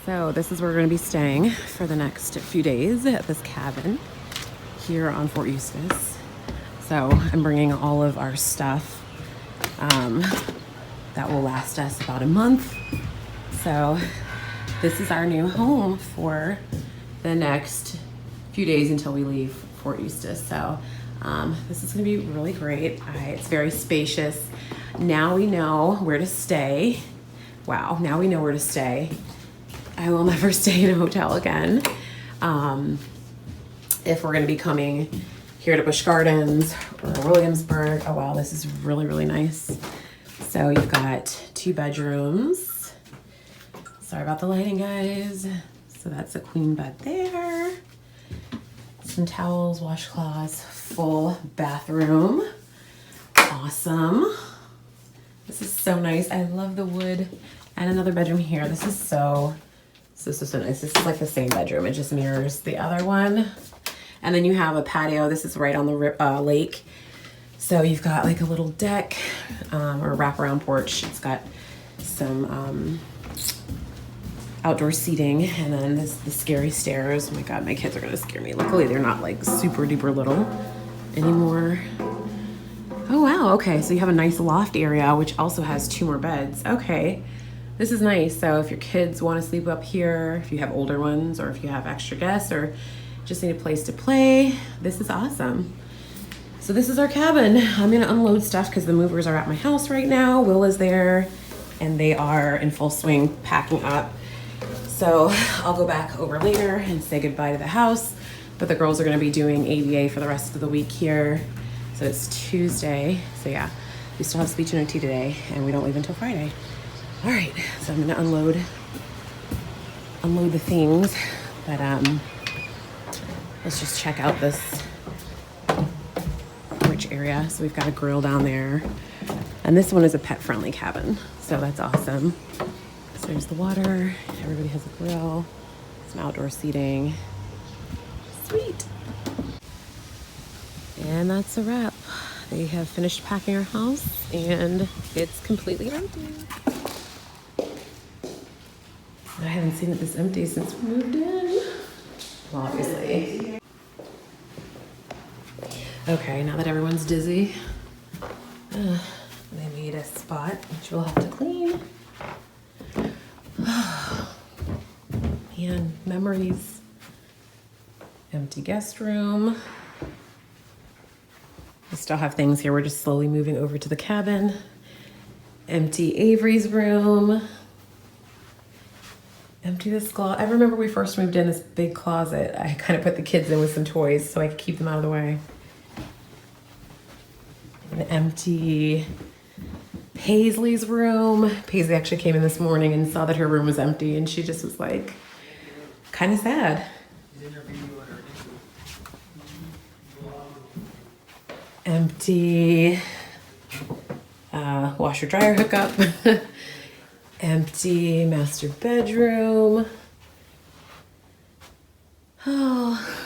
So this is where we're going to be staying for the next few days at this cabin here on Fort Eustis. So I'm bringing all of our stuff that will last us about a month. So this is our new home for the next few days until we leave Fort Eustis. So this is going to be really great. It's very spacious. Now we know where to stay. Wow, now we know where to stay. I will never stay in a hotel again. If we're going to be coming here to Busch Gardens or Williamsburg. Oh wow, this is really, really nice. So you've got 2 bedrooms. Sorry about the lighting, guys. So that's a queen bed there. Some towels, washcloths, full bathroom. Awesome. This is so nice. I love the wood. And another bedroom here. This is so nice. This is like the same bedroom. It just mirrors the other one. And then you have a patio. This is right on the lake. So you've got like a little deck or wraparound porch. It's got some outdoor seating, and then the scary stairs. Oh my God, my kids are gonna scare me. Luckily, they're not like super duper little anymore. Oh wow, okay, so you have a nice loft area, which also has 2 more beds. Okay, this is nice. So if your kids wanna sleep up here, if you have older ones, or if you have extra guests, or just need a place to play, this is awesome. So this is our cabin. I'm gonna unload stuff because the movers are at my house right now. Will is there, and they are in full swing packing up. So I'll go back over later and say goodbye to the house, but the girls are gonna be doing ABA for the rest of the week here. So it's Tuesday, so yeah, we still have speech and OT today, and we don't leave until Friday. All right, so I'm gonna unload the things, but let's just check out this porch area. So we've got a grill down there, and this one is a pet-friendly cabin, so that's awesome. So there's the water, everybody has a grill, some outdoor seating. Sweet. And that's a wrap. They have finished packing our house, and it's completely empty. I haven't seen it this empty since we moved in. Well, obviously. Okay, now that everyone's dizzy, they made a spot which we'll have to clean. Man, memories. Empty guest room. We still have things here. We're just slowly moving over to the cabin. Empty Avery's room. Empty this closet. I remember we first moved in, this big closet. I kind of put the kids in with some toys so I could keep them out of the way. An empty Paisley's room. Paisley actually came in this morning and saw that her room was empty, and she just was like, kind of sad. Empty washer dryer hookup. Empty master bedroom. Oh,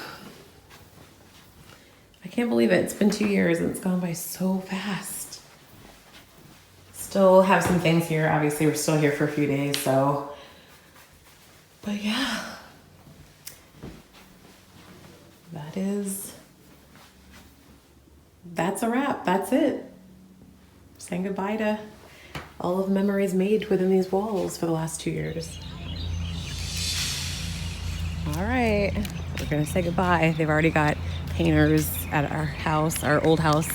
I can't believe it. It's been 2 years and it's gone by so fast. Still have some things here. Obviously, we're still here for a few days, so. But yeah. That's a wrap. That's it. Saying goodbye to all of the memories made within these walls for the last 2 years. All right, we're gonna say goodbye. They've already got painters at our house, our old house.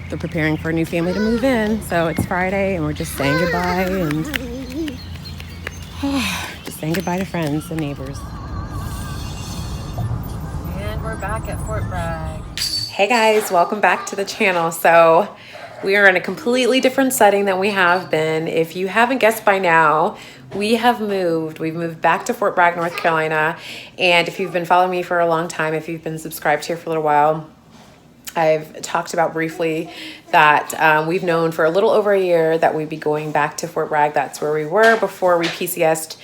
They're preparing for a new family to move in. So it's Friday and we're just saying goodbye and just saying goodbye to friends and neighbors. And we're back at Fort Bragg. Hey guys, welcome back to the channel. So we are in a completely different setting than we have been. If you haven't guessed by now, we have moved. We've moved back to Fort Bragg, North Carolina. And if you've been following me for a long time, if you've been subscribed here for a little while, I've talked about briefly that we've known for a little over a year that we'd be going back to Fort Bragg. That's where we were before we PCS'd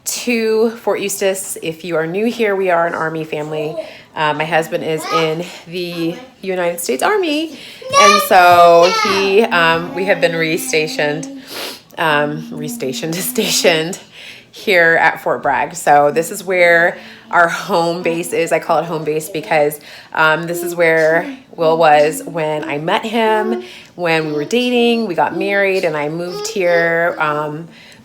to Fort Eustis. If you are new here, we are an Army family. My husband is in the United States Army, and so we have been stationed here at Fort Bragg. So this is where our home base is. I call it home base because this is where Will was when I met him, when we were dating, we got married, and I moved here.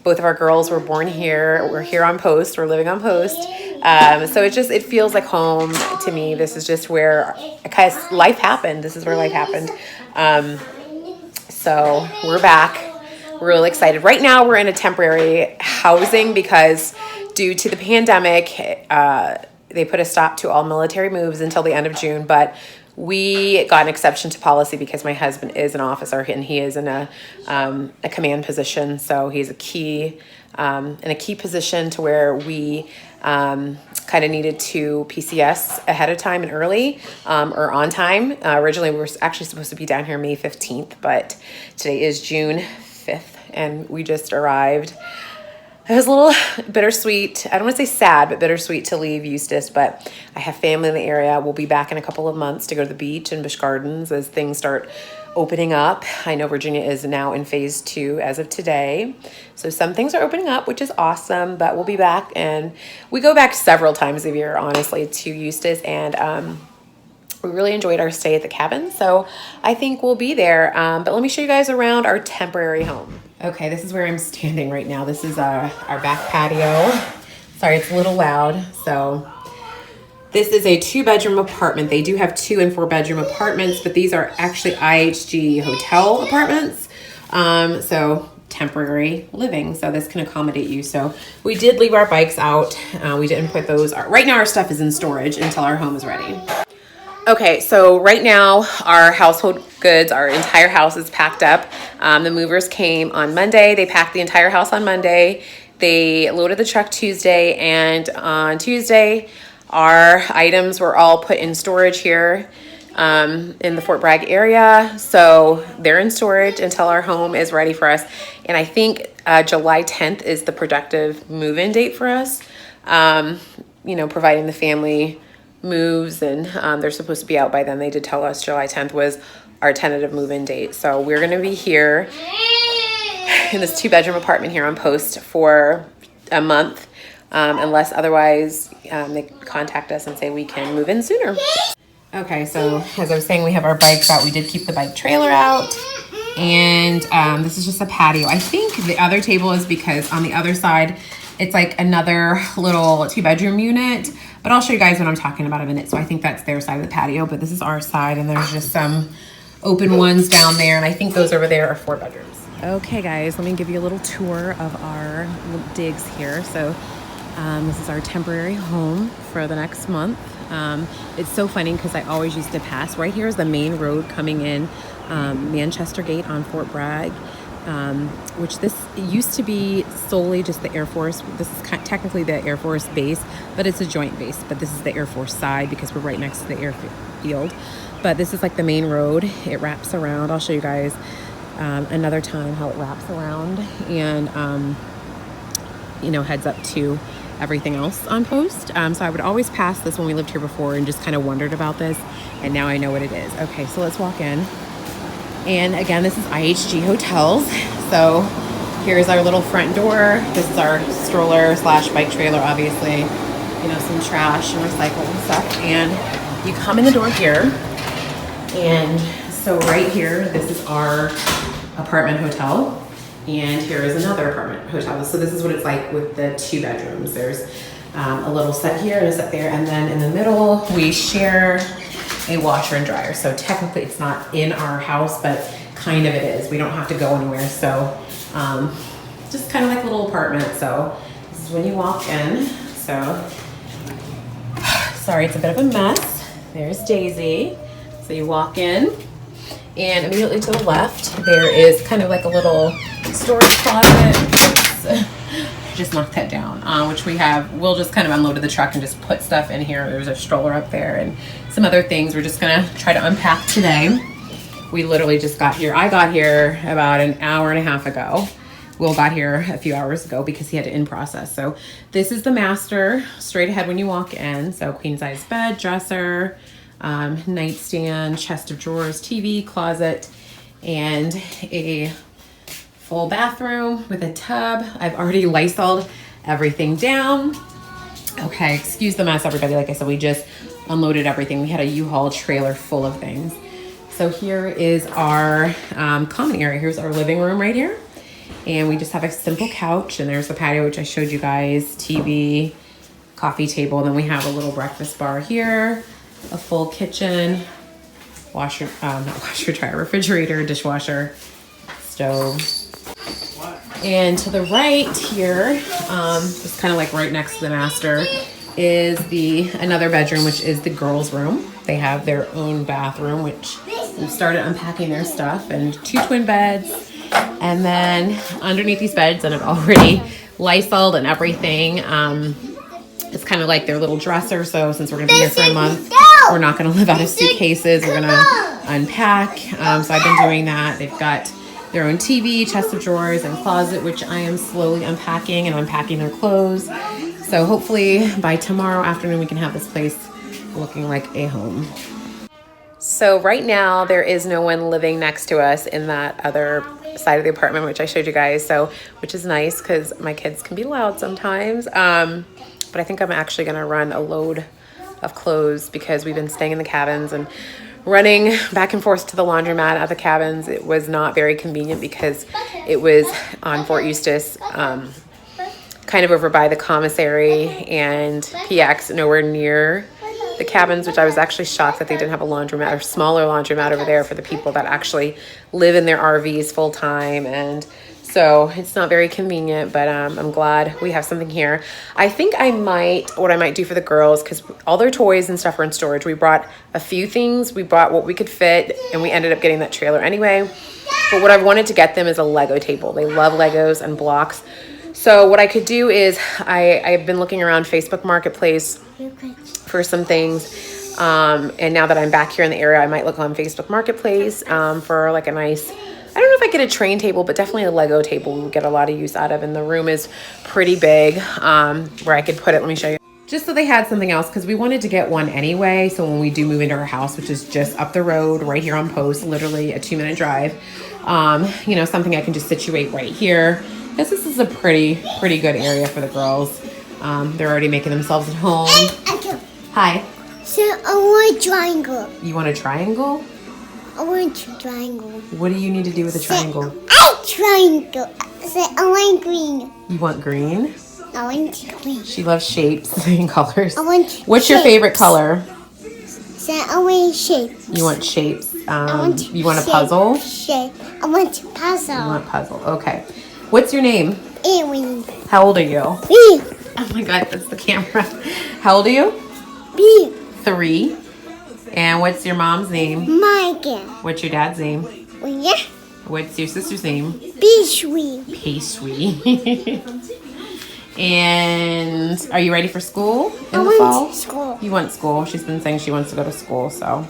Both of our girls were born here. We're here on post. We're living on post. So it feels like home to me. This is just where, because life happened. This is where life happened. So we're back. We're really excited. Right now we're in a temporary housing because due to the pandemic, they put a stop to all military moves until the end of June, but we got an exception to policy because my husband is an officer and he is in a command position. So he's in a key position to where we kind of needed to PCS ahead of time and early or on time. Originally, we were actually supposed to be down here May 15th, but today is June 5th and we just arrived. It was a little bittersweet. I don't want to say sad, but bittersweet to leave Eustis, but I have family in the area. We'll be back in a couple of months to go to the beach and Busch Gardens as things start opening up. I know Virginia is now in phase 2 as of today. So some things are opening up, which is awesome, but we'll be back. And we go back several times a year, honestly, to Eustis. And we really enjoyed our stay at the cabin. So I think we'll be there. But let me show you guys around our temporary home. Okay, this is where I'm standing right now. This is our back patio. Sorry, it's a little loud. So this is a 2-bedroom apartment. They do have 2 and 4-bedroom apartments, but these are actually IHG hotel apartments. So temporary living. So this can accommodate you. So we did leave our bikes out. We didn't put those. Right now our stuff is in storage until our home is ready. Okay, so right now our household goods, our entire house is packed up. The movers came on Monday. They packed the entire house on Monday. They loaded the truck Tuesday, and on Tuesday, our items were all put in storage here in the Fort Bragg area. So they're in storage until our home is ready for us. And I think July 10th is the productive move-in date for us, providing the family moves and they're supposed to be out by then. They did tell us July 10th was our tentative move-in date. So we're going to be here in this 2-bedroom apartment here on post for a month, unless otherwise they contact us and say we can move in sooner. Okay, so as I was saying, we have our bikes out. We did keep the bike trailer out, and this is just a patio. I think the other table is because on the other side it's like another little 2-bedroom unit, but I'll show you guys what I'm talking about in a minute. So I think that's their side of the patio, but this is our side, and there's just some open ones down there, and I think those over there are 4 bedrooms. Okay guys, let me give you a little tour of our digs here. So this is our temporary home for the next month. It's so funny because I always used to pass. Right here is the main road coming in Manchester Gate on Fort Bragg. Which this used to be solely just the Air Force. This is technically the Air Force base, but it's a joint base. But this is the Air Force side because we're right next to the airfield. But this is like the main road. It wraps around. I'll show you guys another time how it wraps around and, heads up to everything else on post. So I would always pass this when we lived here before and just kind of wondered about this. And now I know what it is. Okay, so let's walk in. And again, this is IHG Hotels. So here's our little front door. This is our stroller / bike trailer, obviously. Some trash and recycling and stuff. And you come in the door here. And so right here, this is our apartment hotel. And here is another apartment hotel. So this is what it's like with the 2 bedrooms. There's a little set here and a set there. And then in the middle, we share a washer and dryer. So technically it's not in our house, but kind of it is. We don't have to go anywhere. So just kind of like a little apartment. So this is when you walk in. So sorry, it's a bit of a mess. There's Daisy. So you walk in and immediately to the left, there is kind of like a little storage closet. Just knock that down, which we'll just kind of unloaded the truck and just put stuff in here. There's a stroller up there and some other things we're just gonna try to unpack today. We literally just got here. I got here about an hour and a half ago. Will got here a few hours ago because he had to in process. So this is the master, straight ahead when you walk in. So queen size bed, dresser, nightstand, chest of drawers, TV, closet, and a full bathroom with a tub. I've already Lysoled everything down. Okay, excuse the mess, everybody. Like I said, we just unloaded everything. We had a U-Haul trailer full of things. So here is our common area. Here's our living room right here. And we just have a simple couch, and there's the patio, which I showed you guys, TV, coffee table. And then we have a little breakfast bar here, a full kitchen, washer, not washer, dryer, refrigerator, dishwasher, stove. And to the right here, just kind of like right next to the master, is another bedroom, which is the girls' room. They have their own bathroom, which we started unpacking their stuff, and 2 twin beds. And then underneath these beds, and I've already Lysoled and everything, it's kind of like their little dresser. So since we're gonna be here for a month, we're not gonna live out of suitcases. We're gonna unpack. So I've been doing that. They've got their own TV, chest of drawers, and closet, which I am slowly unpacking and unpacking their clothes. So hopefully by tomorrow afternoon, we can have this place looking like a home. So right now there is no one living next to us in that other side of the apartment, which I showed you guys. So, which is nice because my kids can be loud sometimes. But I think I'm actually gonna run a load of clothes because we've been staying in the cabins and running back and forth to the laundromat at the cabins. It was not very convenient because it was on Fort Eustis, kind of over by the commissary, and PX, nowhere near the cabins, which I was actually shocked that they didn't have a laundromat or smaller laundromat over there for the people that actually live in their RVs full time. And so it's not very convenient, but I'm glad we have something here. I think what I might do for the girls, because all their toys and stuff are in storage. We brought a few things. We brought what we could fit, and we ended up getting that trailer anyway. But what I wanted to get them is a Lego table. They love Legos and blocks. So what I could do is I've been looking around Facebook Marketplace for some things. And now that I'm back here in the area, I might look on Facebook Marketplace for like a nice, I don't know if I get a train table, but definitely a Lego table we would get a lot of use out of. And the room is pretty big where I could put it. Let me show you. Just so they had something else, because we wanted to get one anyway. So when we do move into our house, which is just up the road right here on Post, literally a 2-minute drive, you know, something I can just situate right here. Because this is a pretty good area for the girls. They're already making themselves at home. Hi. So I want a triangle. You want a triangle? I want a triangle. What do you need to do with a triangle? Triangle. So I want green. You want green? I want green. She loves shapes and colors. I want What's your favorite color? So I want shape. You want shapes. You want a shape, puzzle? Shape. I want a puzzle. You want a puzzle. Okay. What's your name? Amy. How old are you? B. Oh my God, that's the camera. How old are you? B. 3. And what's your mom's name? Megan. What's your dad's name? Yeah. What's your sister's name? Bittersweet. Pastry. And are you ready for school in the I fall? want school. You want school. She's been saying she wants to go to school, so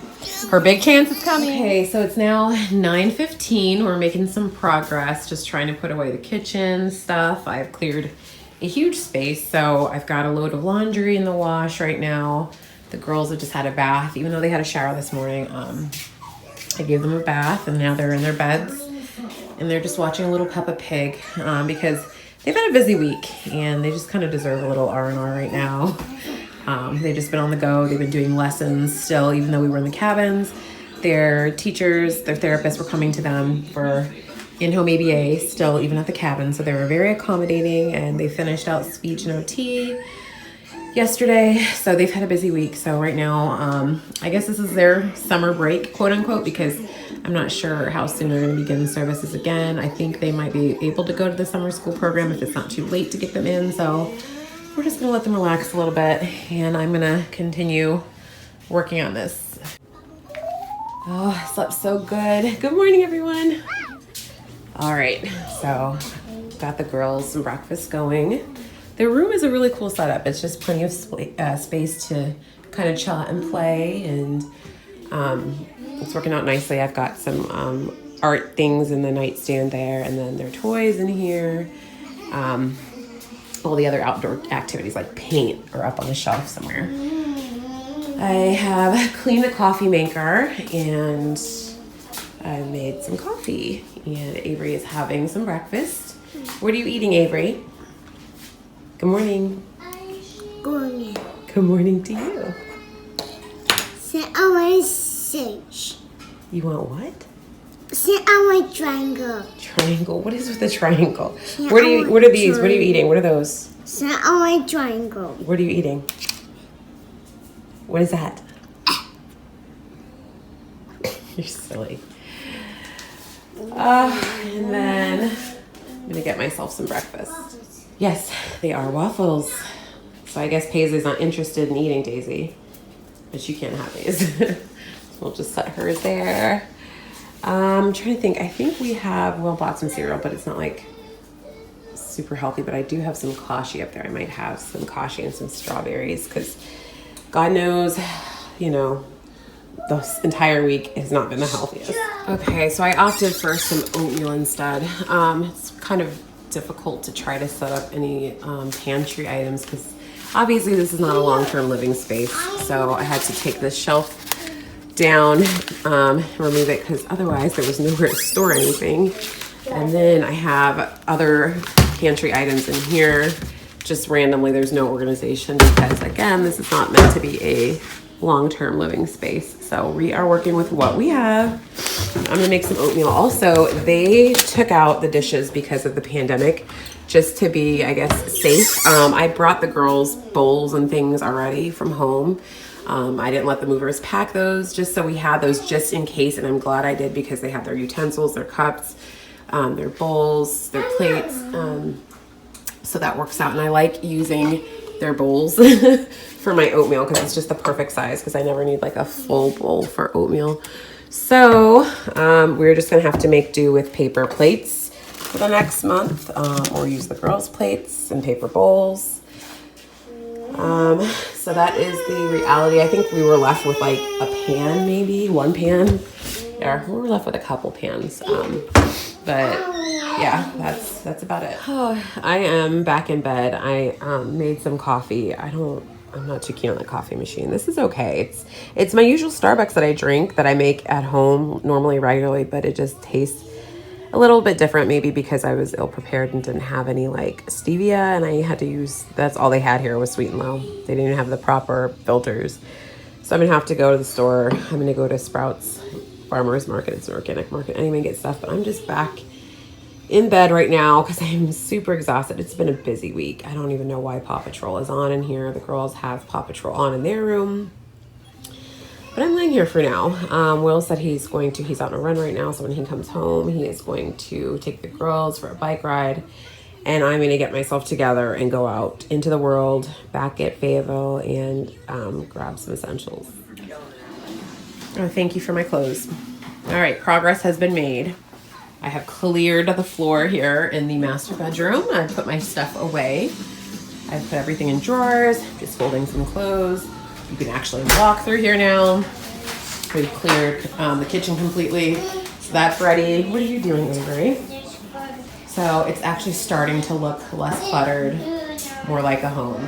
her big chance is coming. Okay, so it's now 9:15. We're making some progress, just trying to put away the kitchen stuff. I've cleared a huge space, so I've got a load of laundry in the wash right now. The girls have just had a bath, even though they had a shower this morning. I gave them a bath, and now they're in their beds, and they're just watching a little Peppa Pig because they've had a busy week, and they just kind of deserve a little R&R right now. They've just been on the go. They've been doing lessons still, even though we were in the cabins. Their teachers, their therapists were coming to them for in-home ABA still, even at the cabin. So they were very accommodating, and they finished out speech and OT yesterday. So they've had a busy week. So right now, I guess this is their summer break, quote unquote, because I'm not sure how soon they're going to begin services again. I think they might be able to go to the summer school program if it's not too late to get them in. So we're just going to let them relax a little bit, and I'm going to continue working on this. Oh, I slept so good. Good morning, everyone. All right, so got the girls some breakfast going. Their room is a really cool setup. It's just plenty of space to kind of chill out and play, and it's working out nicely. I've got some art things in the nightstand there, and then their toys in here. All the other outdoor activities like paint are up on the shelf somewhere. I have cleaned the coffee maker, and I made some coffee, and Avery is having some breakfast. What are you eating, Avery? Good morning. Going. Good morning to you. Say I want sage. You want what? Say I want triangle. Triangle. What is with the triangle? Yeah, What are I you? want What are these? What are you triangle. eating? What are those? Say I want triangle. What are you eating? What is that? You're silly. And then I'm gonna get myself some breakfast. Yes, they are waffles. So I guess Paisley's not interested in eating Daisy, but she can't have these. So we'll just set hers there. I'm trying to think. I think we bought some cereal, but it's not like super healthy. But I do have some kashi up there. I might have some kashi and some strawberries because God knows, you know, this entire week has not been the healthiest. Okay, so I opted for some oatmeal instead. It's kind of difficult to try to set up any pantry items because obviously this is not a long-term living space. So I had to take this shelf down, remove it because otherwise there was nowhere to store anything. And then I have other pantry items in here. Just randomly, there's no organization because again, this is not meant to be a long-term living space. So we are working with what we have. I'm gonna make some oatmeal. Also, they took out the dishes because of the pandemic, just to be, I guess, safe. I brought the girls bowls and things already from home. I didn't let the movers pack those, just so we had those just in case, and I'm glad I did because they have their utensils, their cups, their bowls, their plates. So that works out, and I like using their bowls for my oatmeal because it's just the perfect size because I never need like a full bowl for oatmeal. So we're just gonna have to make do with paper plates for the next month, or use the girls' plates and paper bowls. So that is the reality. I think we were left with like a pan, maybe one pan. Yeah, we were left with a couple pans. But yeah, that's about it. Oh, I am back in bed. I made some coffee. I'm not too keen on the coffee machine. This is okay. It's my usual Starbucks that I drink, that I make at home normally regularly, but it just tastes a little bit different, maybe because I was ill prepared and didn't have any like stevia, and I had to use, that's all they had here was sweet and low. They didn't even have the proper filters. So I'm gonna have to go to the store. I'm gonna go to Sprouts Farmers Market. It's an organic market. I didn't even get stuff, but I'm just back in bed right now because I'm super exhausted. It's been a busy week. I don't even know why Paw Patrol is on in here. The girls have Paw Patrol on in their room. But I'm laying here for now. Will said he's out on a run right now. So when he comes home, he is going to take the girls for a bike ride. And I'm going to get myself together and go out into the world, back at Fayetteville, and grab some essentials. Oh, thank you for my clothes. All right, progress has been made. I have cleared the floor here in the master bedroom. I put my stuff away. I've put everything in drawers, just folding some clothes. You can actually walk through here now. We've cleared the kitchen completely. So that's ready. What are you doing, Avery? So it's actually starting to look less cluttered, more like a home.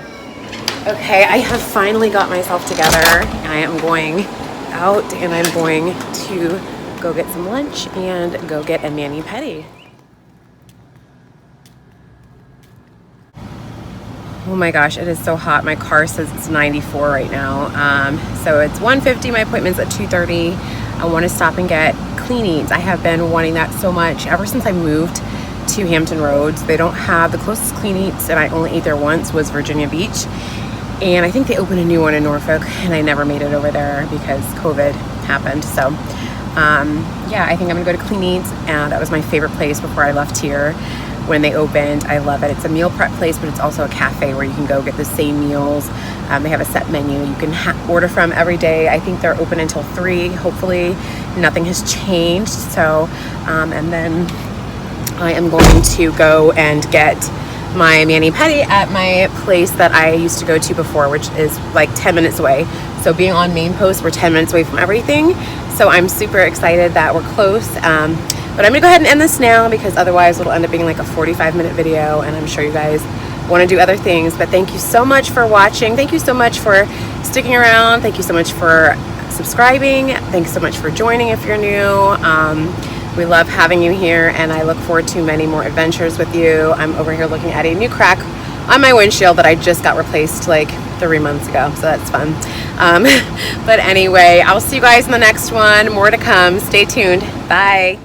Okay, I have finally got myself together. I am going out and I'm going to go get some lunch and go get a mani-pedi. Oh my gosh, it is so hot. My car says it's 94 right now. So it's 1:50, my appointment's at 2:30. I want to stop and get clean eats. I have been wanting that so much ever since I moved to Hampton Roads. They don't have, the closest clean eats, and I only ate there once, was Virginia Beach. And I think they opened a new one in Norfolk, and I never made it over there because COVID happened. So yeah, I think I'm gonna go to Clean Eats, and that was my favorite place before I left here when they opened. I love it. It's a meal prep place, but it's also a cafe where you can go get the same meals. They have a set menu you can order from every day. I think they're open until 3. Hopefully nothing has changed. So, and then I am going to go and get my mani-pedi at my place that I used to go to before, which is like 10 minutes away. So being on Main Post, we're 10 minutes away from everything. So I'm super excited that we're close. But I'm gonna go ahead and end this now because otherwise it'll end up being like a 45-minute video, and I'm sure you guys want to do other things. But thank you so much for watching. Thank you so much for sticking around. Thank you so much for subscribing. Thanks so much for joining if you're new. We love having you here, and I look forward to many more adventures with you. I'm over here looking at a new crack on my windshield that I just got replaced like 3 months ago, so that's fun. But anyway, I'll see you guys in the next one. More to come. Stay tuned. Bye.